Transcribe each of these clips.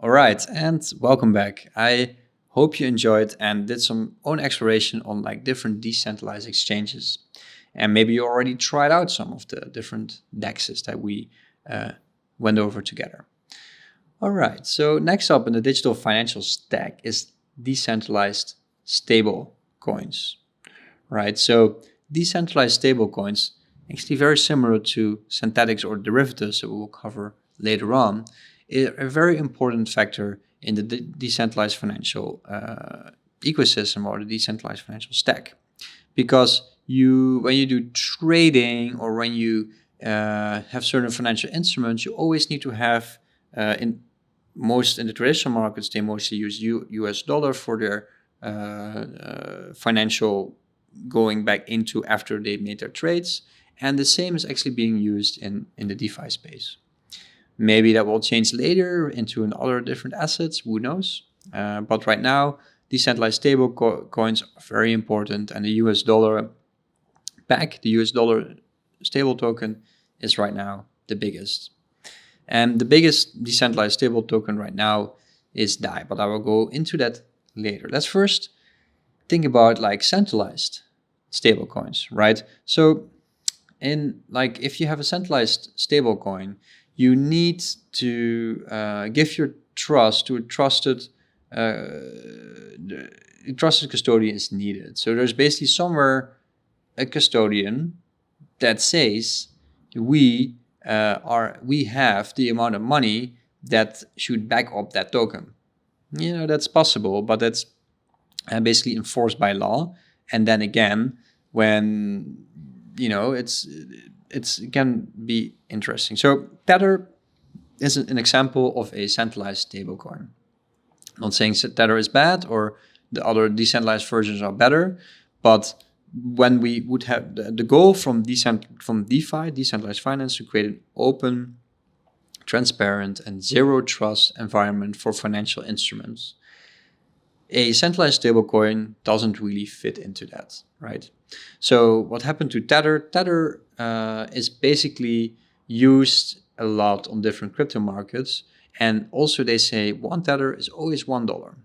All right, and welcome back. I hope you enjoyed and did some own exploration on like different decentralized exchanges. And maybe you already tried out some of the different DEXs that we uh, went over together. All right, so next up in the digital financial stack is decentralized stable coins. Right, so decentralized stable coins, actually very similar to synthetics or derivatives that we will cover later on, is a very important factor in the decentralized financial ecosystem or the decentralized financial stack. Because when you do trading or when you have certain financial instruments, you always need to have, in the traditional markets, they mostly use US dollar for their financial going back into after they made their trades. And the same is actually being used in the DeFi space. Maybe that will change later into other different assets, who knows? But right now, decentralized stable coins are very important, and the US dollar the US dollar stable token is right now the biggest. And the biggest decentralized stable token right now is DAI, but I will go into that later. Let's first think about like centralized stable coins, right? So if you have a centralized stable coin, you need to give your trust to a trusted custodian is needed. So there's basically somewhere a custodian that says we have the amount of money that should back up that token. That's possible, but that's basically enforced by law. And then again, when it can be interesting. So Tether is an example of a centralized stablecoin. I'm not saying Tether is bad or the other decentralized versions are better, but when we would have the goal from DeFi, decentralized finance, to create an open, transparent, and zero trust environment for financial instruments, a centralized stablecoin doesn't really fit into that, right? So what happened to Tether? Tether is basically used a lot on different crypto markets, and also they say one Tether is always $1.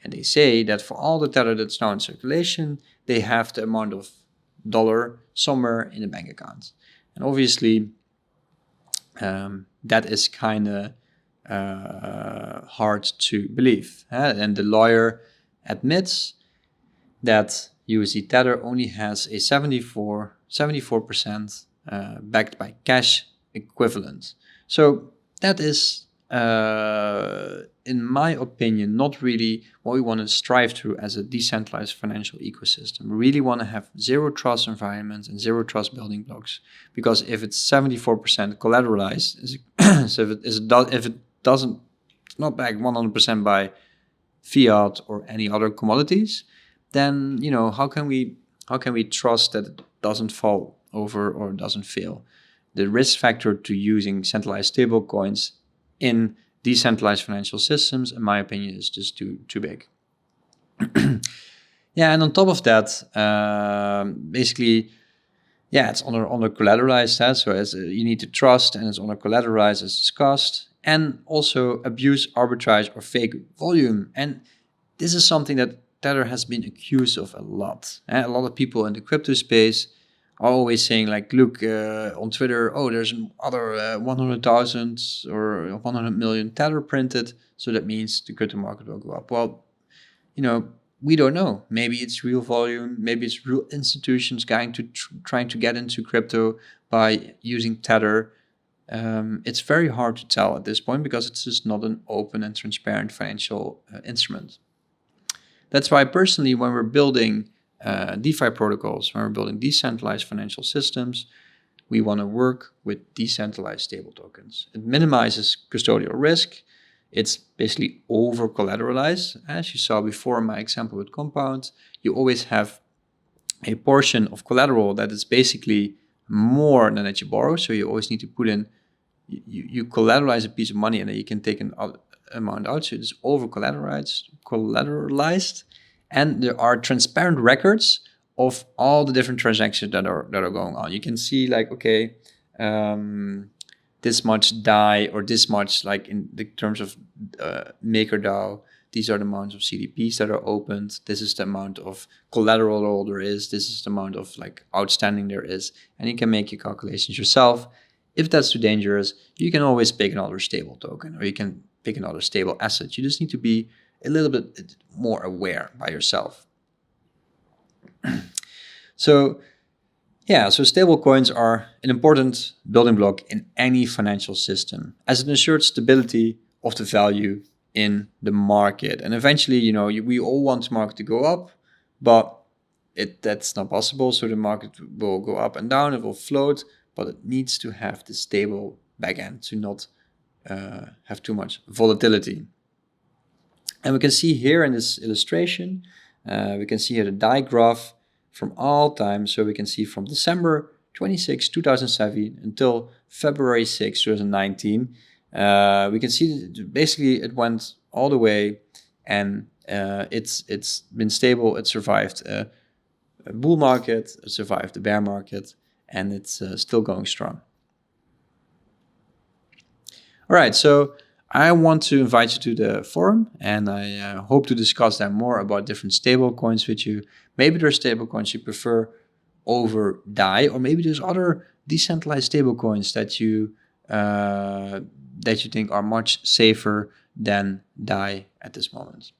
And they say that for all the Tether that's now in circulation, they have the amount of dollar somewhere in the bank account. And obviously, that is kind of hard to believe. And the lawyer admits that USD Tether only has a 74% backed by cash equivalent. So that is, in my opinion, not really what we want to strive to as a decentralized financial ecosystem. We really want to have zero trust environments and zero trust building blocks, because if it's 74% collateralized, so if it doesn't, it's not backed 100% by fiat or any other commodities, then how can we trust that it doesn't fall over or doesn't fail? The risk factor to using centralized stable coins in decentralized financial systems, in my opinion, is just too big. Yeah, and on top of that, basically, it's under collateralized. So you need to trust, and it's under collateralized as discussed, and also abuse, arbitrage, or fake volume. And this is something that Tether has been accused of a lot. A lot of people in the crypto space are always saying, like, look, on Twitter, there's another 100,000 or 100 million Tether printed, so that means the crypto market will go up. Well, we don't know. Maybe it's real volume. Maybe it's real institutions trying to get into crypto by using Tether. It's very hard to tell at this point because it's just not an open and transparent financial instrument. That's why personally, when we're building DeFi protocols, when we're building decentralized financial systems, we want to work with decentralized stable tokens. It minimizes custodial risk. It's basically over collateralized. As you saw before in my example with Compound, you always have a portion of collateral that is basically more than that you borrow. So you always need to put in, you collateralize a piece of money and then you can take an amount out. So it's over collateralized. And there are transparent records of all the different transactions that are going on. You can see, like, okay, this much DAI or this much, like in the terms of MakerDAO, these are the amounts of CDPs that are opened. This is the amount of collateral there is. This is the amount of like outstanding there is. And you can make your calculations yourself. If that's too dangerous, you can always pick another stable token, or you can pick another stable asset. You just need to be a little bit more aware by yourself. So stable coins are an important building block in any financial system, as it ensures stability of the value in the market. And eventually, we all want the market to go up, but that's not possible. So the market will go up and down, it will float, but it needs to have the stable backend to not have too much volatility. And we can see here in this illustration, we can see here the DAI graph from all time. So we can see from December 26, 2007 until February 6, 2019. We can see that basically it went all the way, and it's been stable. It survived a bull market, it survived the bear market, and it's still going strong. All right, so I want to invite you to the forum, and I hope to discuss then more about different stable coins with you. Maybe there's stable coins you prefer over DAI, or maybe there's other decentralized stable coins that you think are much safer than DAI at this moment.